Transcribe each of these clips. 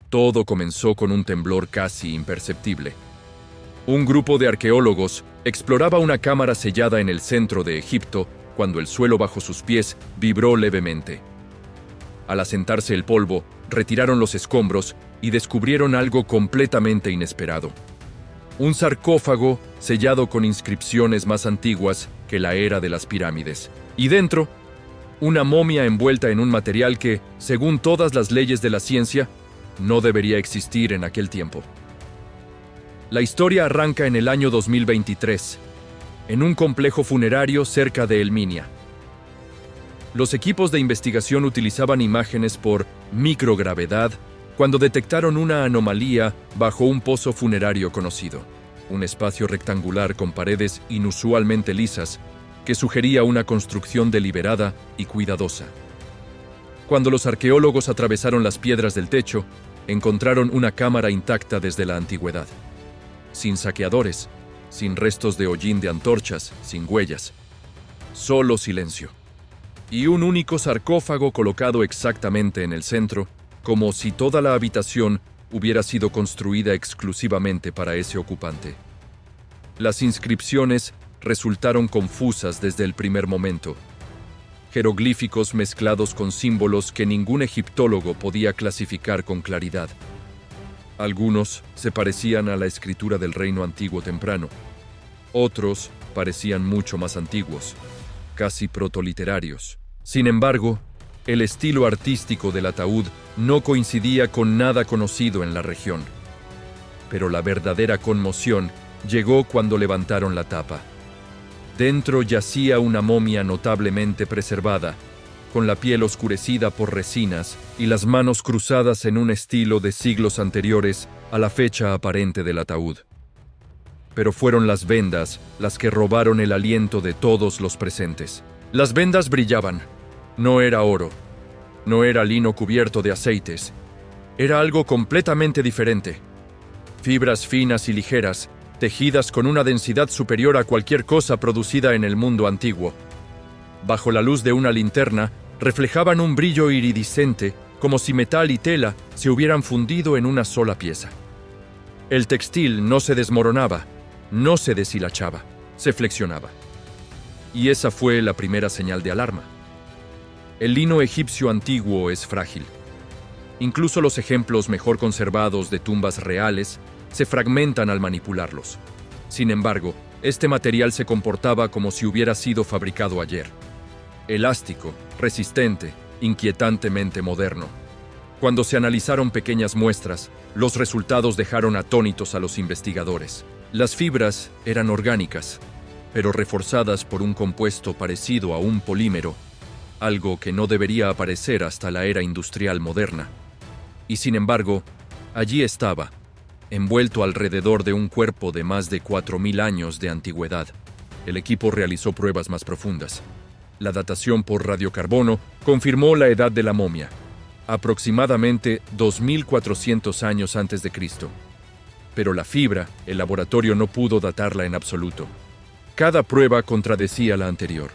Todo comenzó con un temblor casi imperceptible. Un grupo de arqueólogos exploraba una cámara sellada en el centro de Egipto cuando el suelo bajo sus pies vibró levemente. Al asentarse el polvo, retiraron los escombros y descubrieron algo completamente inesperado. Un sarcófago sellado con inscripciones más antiguas que la era de las pirámides. Y dentro, una momia envuelta en un material que, según todas las leyes de la ciencia, no debería existir en aquel tiempo. La historia arranca en el año 2023, en un complejo funerario cerca de Elminia. Los equipos de investigación utilizaban imágenes por microgravedad cuando detectaron una anomalía bajo un pozo funerario conocido, un espacio rectangular con paredes inusualmente lisas que sugería una construcción deliberada y cuidadosa. Cuando los arqueólogos atravesaron las piedras del techo, encontraron una cámara intacta desde la antigüedad, sin saqueadores, sin restos de hollín de antorchas, sin huellas, solo silencio. Y un único sarcófago colocado exactamente en el centro, como si toda la habitación hubiera sido construida exclusivamente para ese ocupante. Las inscripciones resultaron confusas desde el primer momento. Jeroglíficos mezclados con símbolos que ningún egiptólogo podía clasificar con claridad. Algunos se parecían a la escritura del reino antiguo temprano. Otros parecían mucho más antiguos, casi protoliterarios. Sin embargo, el estilo artístico del ataúd no coincidía con nada conocido en la región. Pero la verdadera conmoción llegó cuando levantaron la tapa. Dentro yacía una momia notablemente preservada, con la piel oscurecida por resinas y las manos cruzadas en un estilo de siglos anteriores a la fecha aparente del ataúd. Pero fueron las vendas las que robaron el aliento de todos los presentes. Las vendas brillaban. No era oro. No era lino cubierto de aceites. Era algo completamente diferente. Fibras finas y ligeras, tejidas con una densidad superior a cualquier cosa producida en el mundo antiguo. Bajo la luz de una linterna, reflejaban un brillo iridiscente, como si metal y tela se hubieran fundido en una sola pieza. El textil no se desmoronaba, no se deshilachaba, se flexionaba. Y esa fue la primera señal de alarma. El lino egipcio antiguo es frágil. Incluso los ejemplos mejor conservados de tumbas reales se fragmentan al manipularlos. Sin embargo, este material se comportaba como si hubiera sido fabricado ayer. Elástico, resistente, inquietantemente moderno. Cuando se analizaron pequeñas muestras, los resultados dejaron atónitos a los investigadores. Las fibras eran orgánicas, pero reforzadas por un compuesto parecido a un polímero, algo que no debería aparecer hasta la era industrial moderna. Y sin embargo, allí estaba, envuelto alrededor de un cuerpo de más de 4.000 años de antigüedad. El equipo realizó pruebas más profundas. La datación por radiocarbono confirmó la edad de la momia, aproximadamente 2.400 años antes de Cristo. Pero la fibra, el laboratorio no pudo datarla en absoluto. Cada prueba contradecía la anterior.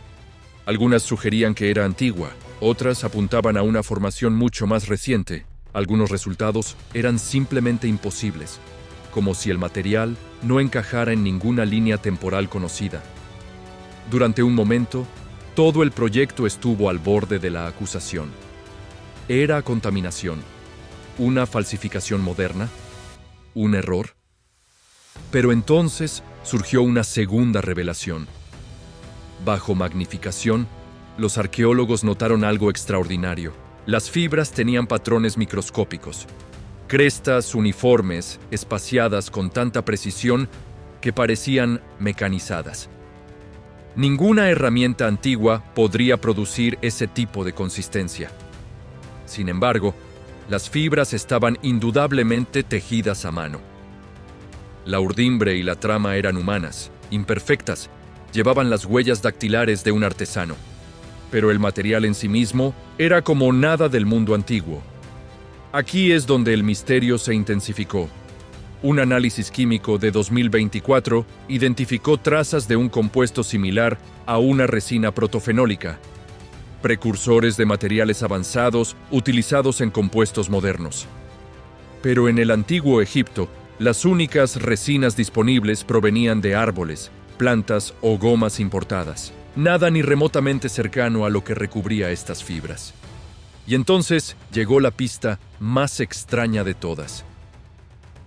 Algunas sugerían que era antigua, otras apuntaban a una formación mucho más reciente. Algunos resultados eran simplemente imposibles, como si el material no encajara en ninguna línea temporal conocida. Durante un momento, todo el proyecto estuvo al borde de la acusación. ¿Era contaminación? ¿Una falsificación moderna? ¿Un error? Pero entonces surgió una segunda revelación. Bajo magnificación, los arqueólogos notaron algo extraordinario. Las fibras tenían patrones microscópicos, crestas uniformes, espaciadas con tanta precisión que parecían mecanizadas. Ninguna herramienta antigua podría producir ese tipo de consistencia. Sin embargo, las fibras estaban indudablemente tejidas a mano. La urdimbre y la trama eran humanas, imperfectas, llevaban las huellas dactilares de un artesano. Pero el material en sí mismo era como nada del mundo antiguo. Aquí es donde el misterio se intensificó. Un análisis químico de 2024 identificó trazas de un compuesto similar a una resina protofenólica, precursores de materiales avanzados utilizados en compuestos modernos. Pero en el antiguo Egipto, las únicas resinas disponibles provenían de árboles, plantas o gomas importadas. Nada ni remotamente cercano a lo que recubría estas fibras. Y entonces llegó la pista más extraña de todas.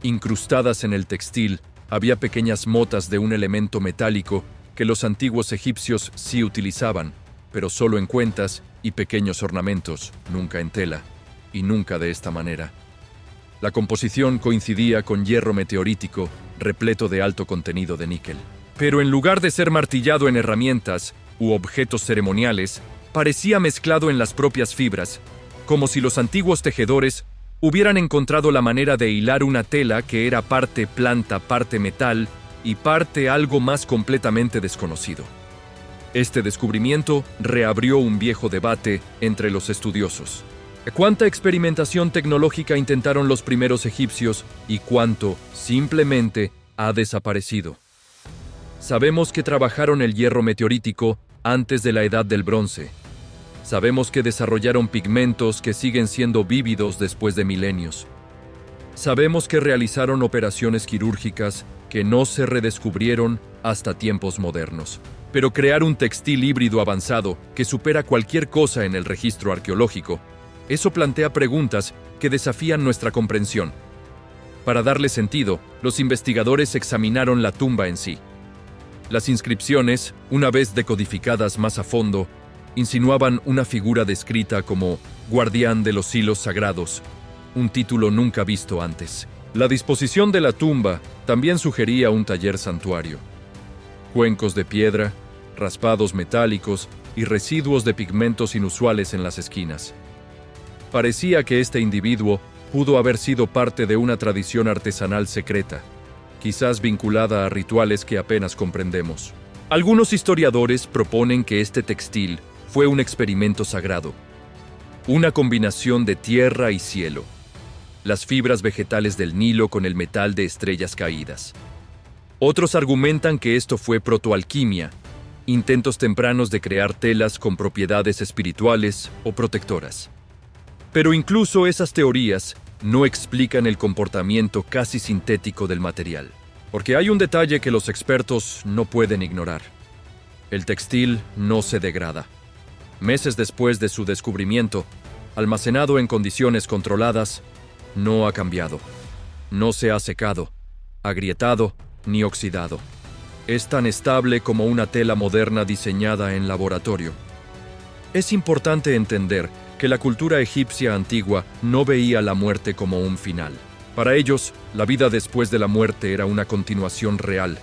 Incrustadas en el textil, había pequeñas motas de un elemento metálico que los antiguos egipcios sí utilizaban, pero solo en cuentas y pequeños ornamentos, nunca en tela, y nunca de esta manera. La composición coincidía con hierro meteorítico, repleto de alto contenido de níquel. Pero en lugar de ser martillado en herramientas u objetos ceremoniales, parecía mezclado en las propias fibras, como si los antiguos tejedores hubieran encontrado la manera de hilar una tela que era parte planta, parte metal y parte algo más completamente desconocido. Este descubrimiento reabrió un viejo debate entre los estudiosos. ¿Cuánta experimentación tecnológica intentaron los primeros egipcios y cuánto simplemente ha desaparecido? Sabemos que trabajaron el hierro meteorítico antes de la Edad del Bronce. Sabemos que desarrollaron pigmentos que siguen siendo vívidos después de milenios. Sabemos que realizaron operaciones quirúrgicas que no se redescubrieron hasta tiempos modernos. Pero crear un textil híbrido avanzado que supera cualquier cosa en el registro arqueológico, eso plantea preguntas que desafían nuestra comprensión. Para darle sentido, los investigadores examinaron la tumba en sí. Las inscripciones, una vez decodificadas más a fondo, insinuaban una figura descrita como guardián de los hilos sagrados, un título nunca visto antes. La disposición de la tumba también sugería un taller santuario. Cuencos de piedra, raspados metálicos y residuos de pigmentos inusuales en las esquinas. Parecía que este individuo pudo haber sido parte de una tradición artesanal secreta, quizás vinculada a rituales que apenas comprendemos. Algunos historiadores proponen que este textil fue un experimento sagrado, una combinación de tierra y cielo, las fibras vegetales del Nilo con el metal de estrellas caídas. Otros argumentan que esto fue protoalquimia, intentos tempranos de crear telas con propiedades espirituales o protectoras. Pero incluso esas teorías no explican el comportamiento casi sintético del material, porque hay un detalle que los expertos no pueden ignorar. El textil no se degrada. Meses después de su descubrimiento, almacenado en condiciones controladas, no ha cambiado. No se ha secado, agrietado ni oxidado. Es tan estable como una tela moderna diseñada en laboratorio. Es importante entender que la cultura egipcia antigua no veía la muerte como un final. Para ellos, la vida después de la muerte era una continuación real,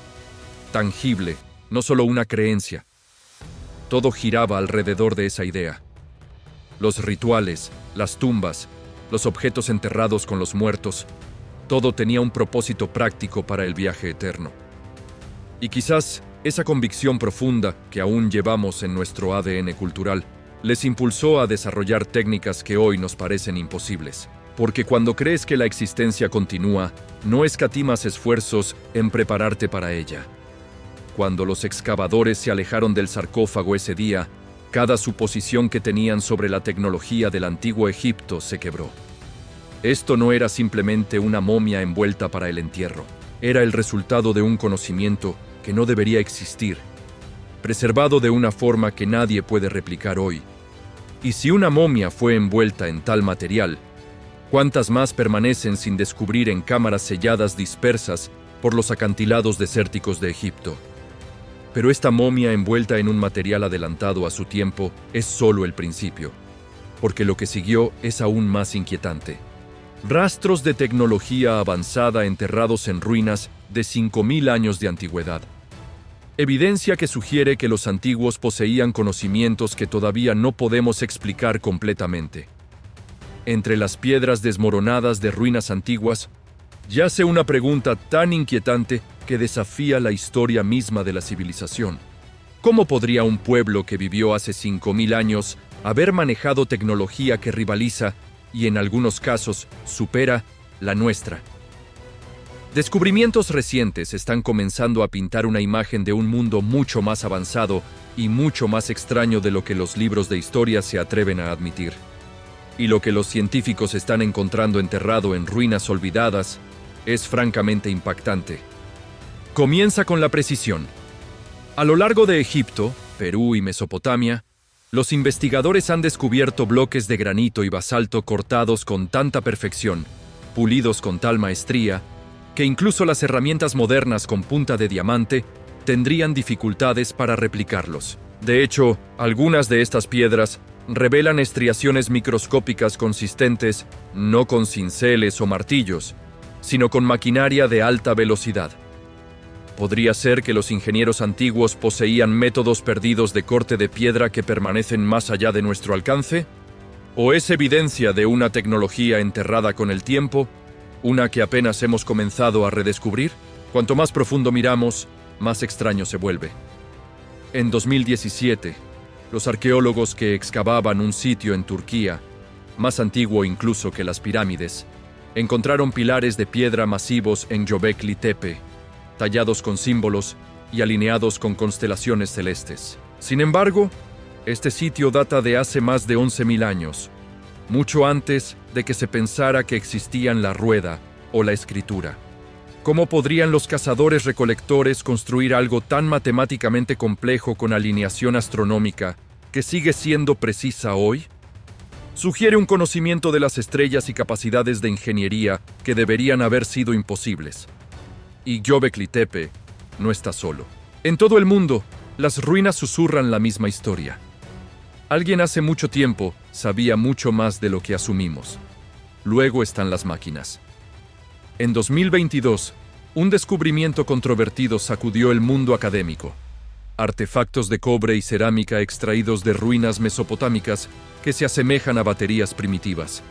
tangible, no solo una creencia. Todo giraba alrededor de esa idea. Los rituales, las tumbas, los objetos enterrados con los muertos, todo tenía un propósito práctico para el viaje eterno. Y quizás esa convicción profunda que aún llevamos en nuestro ADN cultural les impulsó a desarrollar técnicas que hoy nos parecen imposibles. Porque cuando crees que la existencia continúa, no escatimas esfuerzos en prepararte para ella. Cuando los excavadores se alejaron del sarcófago ese día, cada suposición que tenían sobre la tecnología del antiguo Egipto se quebró. Esto no era simplemente una momia envuelta para el entierro. Era el resultado de un conocimiento que no debería existir, preservado de una forma que nadie puede replicar hoy. Y si una momia fue envuelta en tal material, ¿cuántas más permanecen sin descubrir en cámaras selladas dispersas por los acantilados desérticos de Egipto? Pero esta momia envuelta en un material adelantado a su tiempo es solo el principio, porque lo que siguió es aún más inquietante. Rastros de tecnología avanzada enterrados en ruinas de 5.000 años de antigüedad. Evidencia que sugiere que los antiguos poseían conocimientos que todavía no podemos explicar completamente. Entre las piedras desmoronadas de ruinas antiguas, yace una pregunta tan inquietante que desafía la historia misma de la civilización. ¿Cómo podría un pueblo que vivió hace 5.000 años haber manejado tecnología que rivaliza y en algunos casos supera la nuestra? Descubrimientos recientes están comenzando a pintar una imagen de un mundo mucho más avanzado y mucho más extraño de lo que los libros de historia se atreven a admitir. y lo que los científicos están encontrando enterrado en ruinas olvidadas es francamente impactante. Comienza con la precisión. A lo largo de Egipto, Perú y Mesopotamia, los investigadores han descubierto bloques de granito y basalto cortados con tanta perfección, pulidos con tal maestría, que incluso las herramientas modernas con punta de diamante tendrían dificultades para replicarlos. De hecho, algunas de estas piedras revelan estriaciones microscópicas consistentes no con cinceles o martillos, sino con maquinaria de alta velocidad. ¿Podría ser que los ingenieros antiguos poseían métodos perdidos de corte de piedra que permanecen más allá de nuestro alcance? ¿O es evidencia de una tecnología enterrada con el tiempo, una que apenas hemos comenzado a redescubrir? Cuanto más profundo miramos, más extraño se vuelve. En 2017, los arqueólogos que excavaban un sitio en Turquía, más antiguo incluso que las pirámides, encontraron pilares de piedra masivos en Göbekli Tepe, tallados con símbolos y alineados con constelaciones celestes. Sin embargo, este sitio data de hace más de 11.000 años, mucho antes de que se pensara que existían la rueda o la escritura. ¿Cómo podrían los cazadores-recolectores construir algo tan matemáticamente complejo con alineación astronómica que sigue siendo precisa hoy? Sugiere un conocimiento de las estrellas y capacidades de ingeniería que deberían haber sido imposibles. Y Göbekli Tepe no está solo. En todo el mundo, las ruinas susurran la misma historia. Alguien hace mucho tiempo sabía mucho más de lo que asumimos. Luego están las máquinas. En 2022, un descubrimiento controvertido sacudió el mundo académico. Artefactos de cobre y cerámica extraídos de ruinas mesopotámicas que se asemejan a baterías primitivas.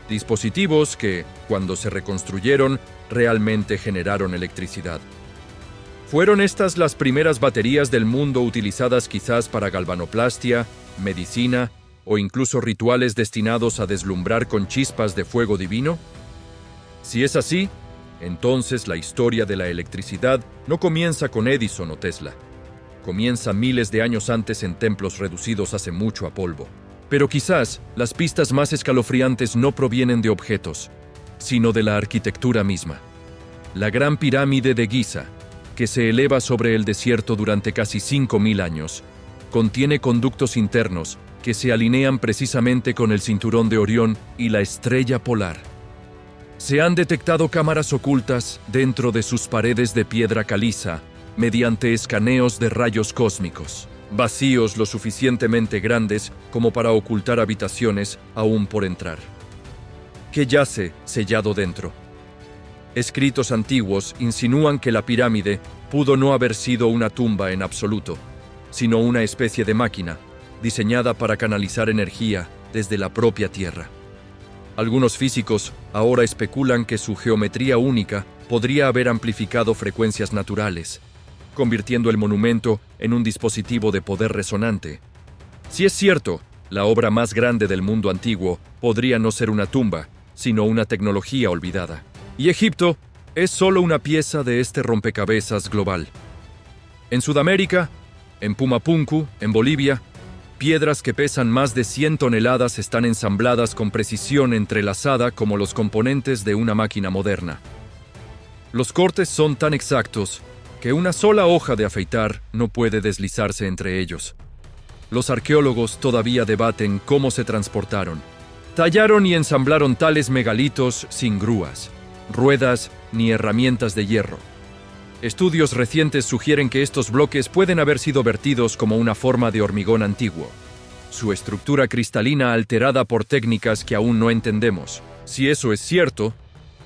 Dispositivos que, cuando se reconstruyeron, realmente generaron electricidad. ¿Fueron estas las primeras baterías del mundo utilizadas quizás para galvanoplastia, medicina o incluso rituales destinados a deslumbrar con chispas de fuego divino? Si es así, entonces la historia de la electricidad no comienza con Edison o Tesla. Comienza miles de años antes en templos reducidos hace mucho a polvo. Pero quizás las pistas más escalofriantes no provienen de objetos, sino de la arquitectura misma. La Gran Pirámide de Giza, que se eleva sobre el desierto durante casi 5.000 años, contiene conductos internos que se alinean precisamente con el cinturón de Orión y la estrella polar. Se han detectado cámaras ocultas dentro de sus paredes de piedra caliza mediante escaneos de rayos cósmicos, vacíos lo suficientemente grandes como para ocultar habitaciones aún por entrar. ¿Qué yace sellado dentro? Escritos antiguos insinúan que la pirámide pudo no haber sido una tumba en absoluto, sino una especie de máquina diseñada para canalizar energía desde la propia Tierra. Algunos físicos ahora especulan que su geometría única podría haber amplificado frecuencias naturales, convirtiendo el monumento en un dispositivo de poder resonante. Si es cierto, la obra más grande del mundo antiguo podría no ser una tumba, sino una tecnología olvidada. Y Egipto es solo una pieza de este rompecabezas global. En Sudamérica, en Pumapunku, en Bolivia, piedras que pesan más de 100 toneladas están ensambladas con precisión entrelazada como los componentes de una máquina moderna. Los cortes son tan exactos que una sola hoja de afeitar no puede deslizarse entre ellos. Los arqueólogos todavía debaten cómo se transportaron. Tallaron y ensamblaron tales megalitos sin grúas, ruedas ni herramientas de hierro. Estudios recientes sugieren que estos bloques pueden haber sido vertidos como una forma de hormigón antiguo, su estructura cristalina alterada por técnicas que aún no entendemos. Si eso es cierto,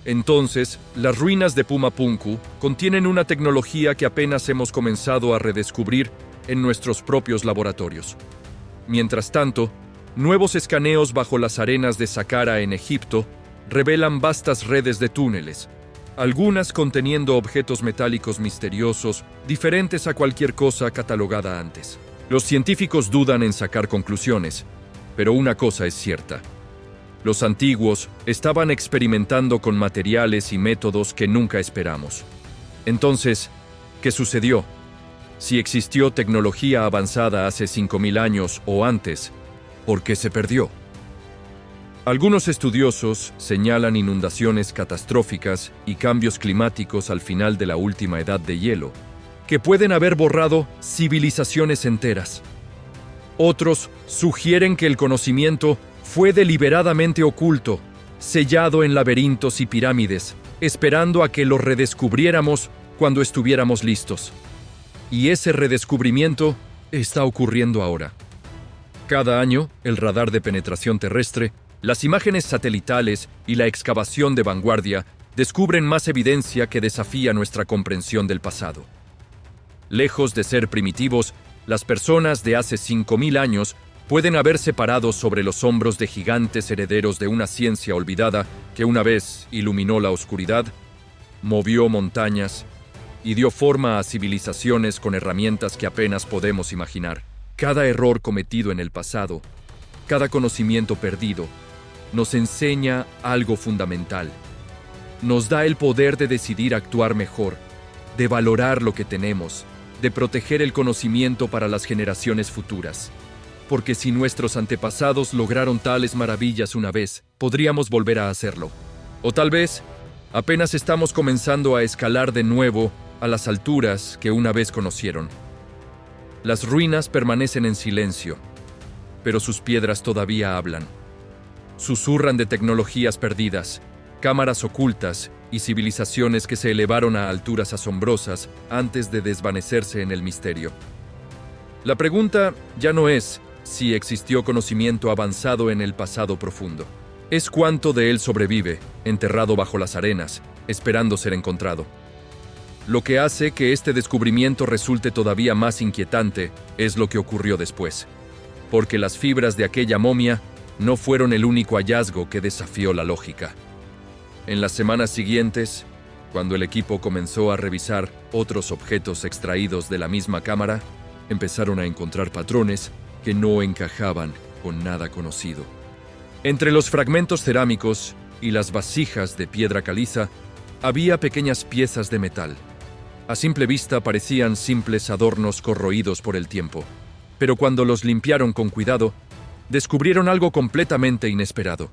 entonces las ruinas de Pumapunku contienen una tecnología que apenas hemos comenzado a redescubrir en nuestros propios laboratorios. Mientras tanto, nuevos escaneos bajo las arenas de Saqqara en Egipto revelan vastas redes de túneles, algunas conteniendo objetos metálicos misteriosos diferentes a cualquier cosa catalogada antes. Los científicos dudan en sacar conclusiones, pero una cosa es cierta. Los antiguos estaban experimentando con materiales y métodos que nunca esperamos. Entonces, ¿qué sucedió? Si existió tecnología avanzada hace 5.000 años o antes, ¿por qué se perdió? Algunos estudiosos señalan inundaciones catastróficas y cambios climáticos al final de la última edad de hielo, que pueden haber borrado civilizaciones enteras. Otros sugieren que el conocimiento fue deliberadamente oculto, sellado en laberintos y pirámides, esperando a que lo redescubriéramos cuando estuviéramos listos. Y ese redescubrimiento está ocurriendo ahora. Cada año, el radar de penetración terrestre, las imágenes satelitales y la excavación de vanguardia descubren más evidencia que desafía nuestra comprensión del pasado. Lejos de ser primitivos, las personas de hace 5.000 años pueden haberse parado sobre los hombros de gigantes herederos de una ciencia olvidada que una vez iluminó la oscuridad, movió montañas y dio forma a civilizaciones con herramientas que apenas podemos imaginar. Cada error cometido en el pasado, cada conocimiento perdido, nos enseña algo fundamental. Nos da el poder de decidir actuar mejor, de valorar lo que tenemos, de proteger el conocimiento para las generaciones futuras. Porque si nuestros antepasados lograron tales maravillas una vez, podríamos volver a hacerlo. O tal vez, apenas estamos comenzando a escalar de nuevo a las alturas que una vez conocieron. Las ruinas permanecen en silencio, pero sus piedras todavía hablan. Susurran de tecnologías perdidas, cámaras ocultas y civilizaciones que se elevaron a alturas asombrosas antes de desvanecerse en el misterio. La pregunta ya no es si existió conocimiento avanzado en el pasado profundo. Es cuánto de él sobrevive, enterrado bajo las arenas, esperando ser encontrado. Lo que hace que este descubrimiento resulte todavía más inquietante es lo que ocurrió después, porque las fibras de aquella momia no fueron el único hallazgo que desafió la lógica. En las semanas siguientes, cuando el equipo comenzó a revisar otros objetos extraídos de la misma cámara, empezaron a encontrar patrones que no encajaban con nada conocido. Entre los fragmentos cerámicos y las vasijas de piedra caliza, había pequeñas piezas de metal. A simple vista parecían simples adornos corroídos por el tiempo, pero cuando los limpiaron con cuidado, descubrieron algo completamente inesperado.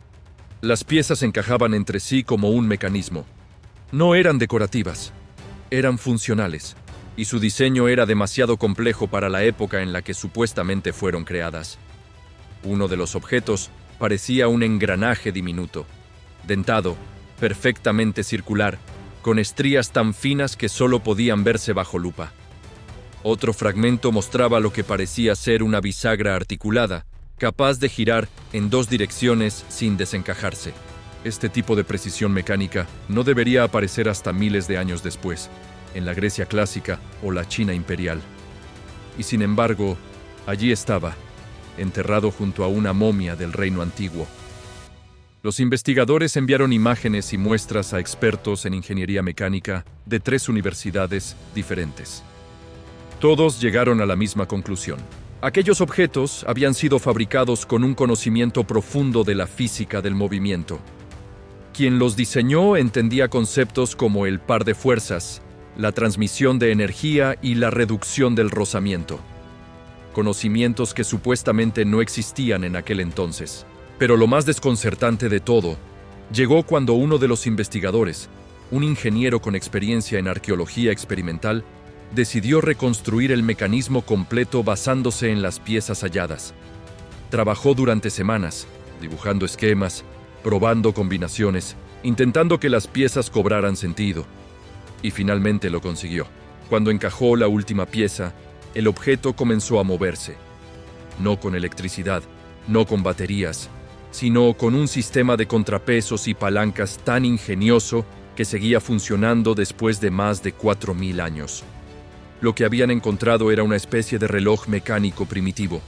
Las piezas encajaban entre sí como un mecanismo. No eran decorativas, eran funcionales, y su diseño era demasiado complejo para la época en la que supuestamente fueron creadas. Uno de los objetos parecía un engranaje diminuto, dentado, perfectamente circular, con estrías tan finas que solo podían verse bajo lupa. Otro fragmento mostraba lo que parecía ser una bisagra articulada, capaz de girar en dos direcciones sin desencajarse. Este tipo de precisión mecánica no debería aparecer hasta miles de años después, en la Grecia clásica o la China imperial. Y sin embargo, allí estaba, enterrado junto a una momia del reino antiguo. Los investigadores enviaron imágenes y muestras a expertos en ingeniería mecánica de 3 universidades diferentes. Todos llegaron a la misma conclusión. Aquellos objetos habían sido fabricados con un conocimiento profundo de la física del movimiento. Quien los diseñó entendía conceptos como el par de fuerzas, la transmisión de energía y la reducción del rozamiento. Conocimientos que supuestamente no existían en aquel entonces. Pero lo más desconcertante de todo llegó cuando uno de los investigadores, un ingeniero con experiencia en arqueología experimental, decidió reconstruir el mecanismo completo basándose en las piezas halladas. Trabajó durante semanas, dibujando esquemas, probando combinaciones, intentando que las piezas cobraran sentido. Y finalmente lo consiguió. Cuando encajó la última pieza, el objeto comenzó a moverse. No con electricidad, no con baterías, sino con un sistema de contrapesos y palancas tan ingenioso que seguía funcionando después de más de 4.000 años. Lo que habían encontrado era una especie de reloj mecánico primitivo.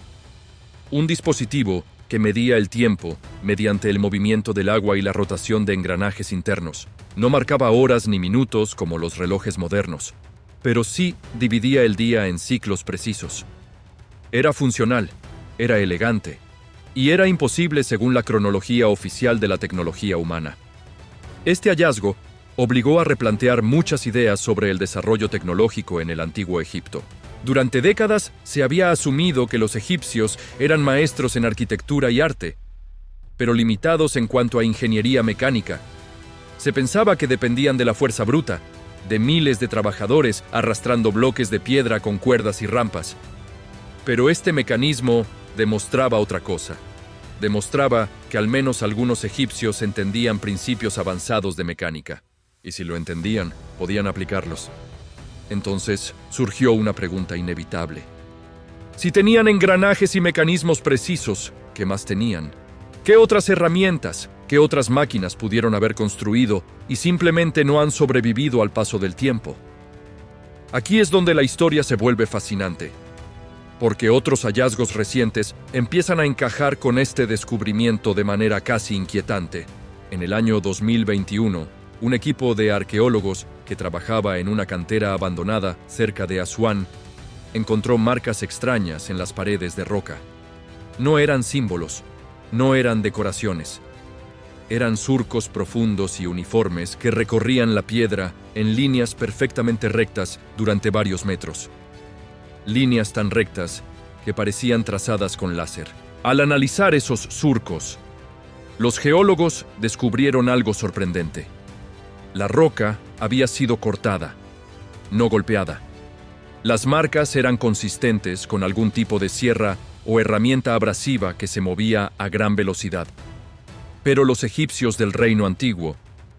Un dispositivo que medía el tiempo mediante el movimiento del agua y la rotación de engranajes internos. No marcaba horas ni minutos como los relojes modernos, pero sí dividía el día en ciclos precisos. Era funcional, era elegante, y era imposible según la cronología oficial de la tecnología humana. Este hallazgo obligó a replantear muchas ideas sobre el desarrollo tecnológico en el antiguo Egipto. Durante décadas se había asumido que los egipcios eran maestros en arquitectura y arte. pero limitados en cuanto a ingeniería mecánica. Se pensaba que dependían de la fuerza bruta, de miles de trabajadores arrastrando bloques de piedra con cuerdas y rampas. Pero este mecanismo demostraba otra cosa. Demostraba que al menos algunos egipcios entendían principios avanzados de mecánica. Y si lo entendían, podían aplicarlos. Entonces surgió una pregunta inevitable. Si tenían engranajes y mecanismos precisos, ¿qué más tenían? ¿Qué otras herramientas, qué otras máquinas pudieron haber construido y simplemente no han sobrevivido al paso del tiempo? Aquí es donde la historia se vuelve fascinante, porque otros hallazgos recientes empiezan a encajar con este descubrimiento de manera casi inquietante. En el año 2021, un equipo de arqueólogos que trabajaba en una cantera abandonada cerca de Asuán encontró marcas extrañas en las paredes de roca. No eran símbolos, no eran decoraciones. Eran surcos profundos y uniformes que recorrían la piedra en líneas perfectamente rectas durante varios metros. Líneas tan rectas que parecían trazadas con láser. Al analizar esos surcos, los geólogos descubrieron algo sorprendente. La roca había sido cortada, no golpeada. Las marcas eran consistentes con algún tipo de sierra o herramienta abrasiva que se movía a gran velocidad. Pero los egipcios del reino antiguo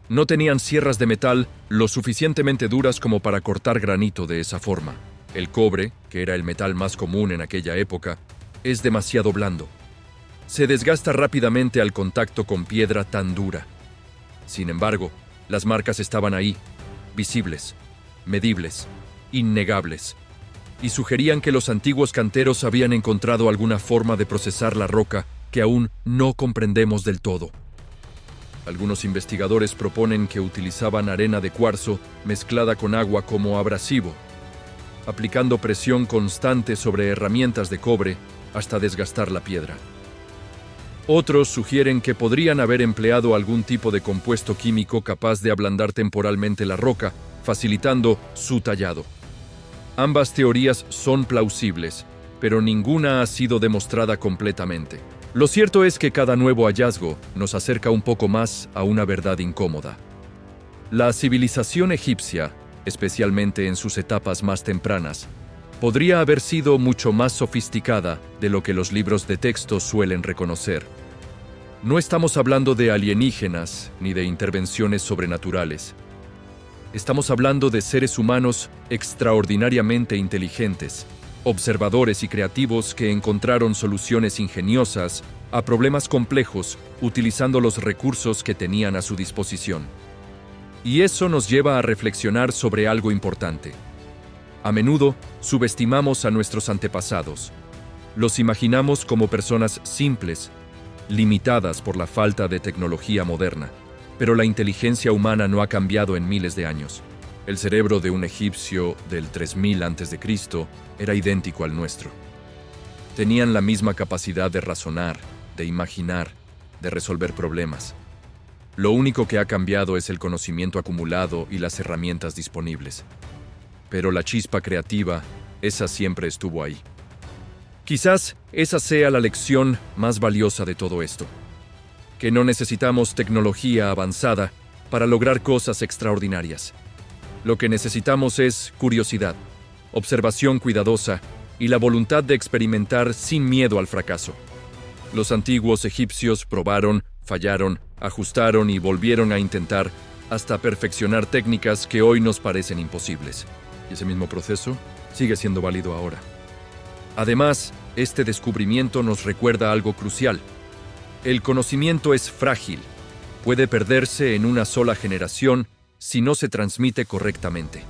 no tenían sierras de metal lo suficientemente duras como para cortar granito de esa forma. El cobre, que era el metal más común en aquella época, es demasiado blando. Se desgasta rápidamente al contacto con piedra tan dura. Sin embargo, las marcas estaban ahí, visibles, medibles, innegables, y sugerían que los antiguos canteros habían encontrado alguna forma de procesar la roca que aún no comprendemos del todo. Algunos investigadores proponen que utilizaban arena de cuarzo mezclada con agua como abrasivo, aplicando presión constante sobre herramientas de cobre hasta desgastar la piedra. Otros sugieren que podrían haber empleado algún tipo de compuesto químico capaz de ablandar temporalmente la roca, facilitando su tallado. Ambas teorías son plausibles, pero ninguna ha sido demostrada completamente. Lo cierto es que cada nuevo hallazgo nos acerca un poco más a una verdad incómoda. La civilización egipcia, especialmente en sus etapas más tempranas, podría haber sido mucho más sofisticada de lo que los libros de texto suelen reconocer. No estamos hablando de alienígenas ni de intervenciones sobrenaturales. Estamos hablando de seres humanos extraordinariamente inteligentes, observadores y creativos que encontraron soluciones ingeniosas a problemas complejos utilizando los recursos que tenían a su disposición. Y eso nos lleva a reflexionar sobre algo importante. A menudo subestimamos a nuestros antepasados. Los imaginamos como personas simples, limitadas por la falta de tecnología moderna. Pero la inteligencia humana no ha cambiado en miles de años. El cerebro de un egipcio del 3000 a.C. era idéntico al nuestro. Tenían la misma capacidad de razonar, de imaginar, de resolver problemas. Lo único que ha cambiado es el conocimiento acumulado y las herramientas disponibles. Pero la chispa creativa, esa siempre estuvo ahí. Quizás esa sea la lección más valiosa de todo esto. Que no necesitamos tecnología avanzada para lograr cosas extraordinarias. Lo que necesitamos es curiosidad, observación cuidadosa y la voluntad de experimentar sin miedo al fracaso. Los antiguos egipcios probaron, fallaron, ajustaron y volvieron a intentar hasta perfeccionar técnicas que hoy nos parecen imposibles. Y ese mismo proceso sigue siendo válido ahora. Además, este descubrimiento nos recuerda algo crucial. El conocimiento es frágil, puede perderse en una sola generación si no se transmite correctamente.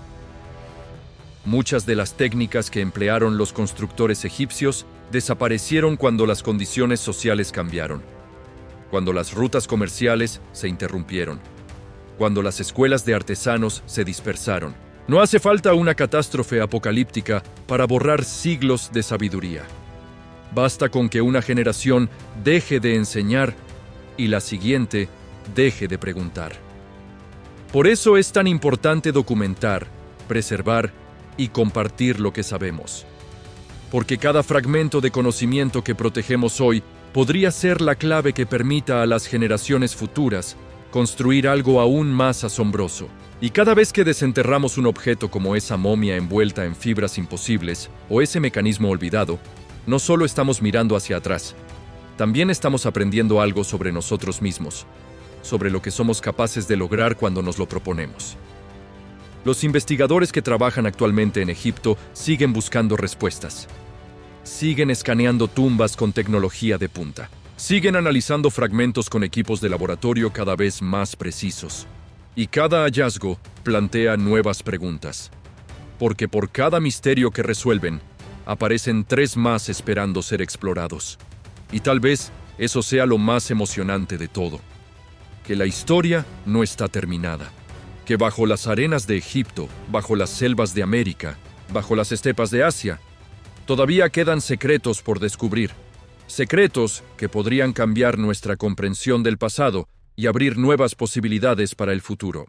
Muchas de las técnicas que emplearon los constructores egipcios desaparecieron cuando las condiciones sociales cambiaron, cuando las rutas comerciales se interrumpieron, cuando las escuelas de artesanos se dispersaron. No hace falta una catástrofe apocalíptica para borrar siglos de sabiduría. Basta con que una generación deje de enseñar y la siguiente deje de preguntar. Por eso es tan importante documentar, preservar y compartir lo que sabemos. Porque cada fragmento de conocimiento que protegemos hoy podría ser la clave que permita a las generaciones futuras construir algo aún más asombroso. Y cada vez que desenterramos un objeto como esa momia envuelta en fibras imposibles o ese mecanismo olvidado, no solo estamos mirando hacia atrás, también estamos aprendiendo algo sobre nosotros mismos, sobre lo que somos capaces de lograr cuando nos lo proponemos. Los investigadores que trabajan actualmente en Egipto siguen buscando respuestas. Siguen escaneando tumbas con tecnología de punta. Siguen analizando fragmentos con equipos de laboratorio cada vez más precisos. Y cada hallazgo plantea nuevas preguntas. Porque por cada misterio que resuelven, aparecen 3 más esperando ser explorados. Y tal vez eso sea lo más emocionante de todo. Que la historia no está terminada. Que bajo las arenas de Egipto, bajo las selvas de América, bajo las estepas de Asia, todavía quedan secretos por descubrir. Secretos que podrían cambiar nuestra comprensión del pasado y abrir nuevas posibilidades para el futuro.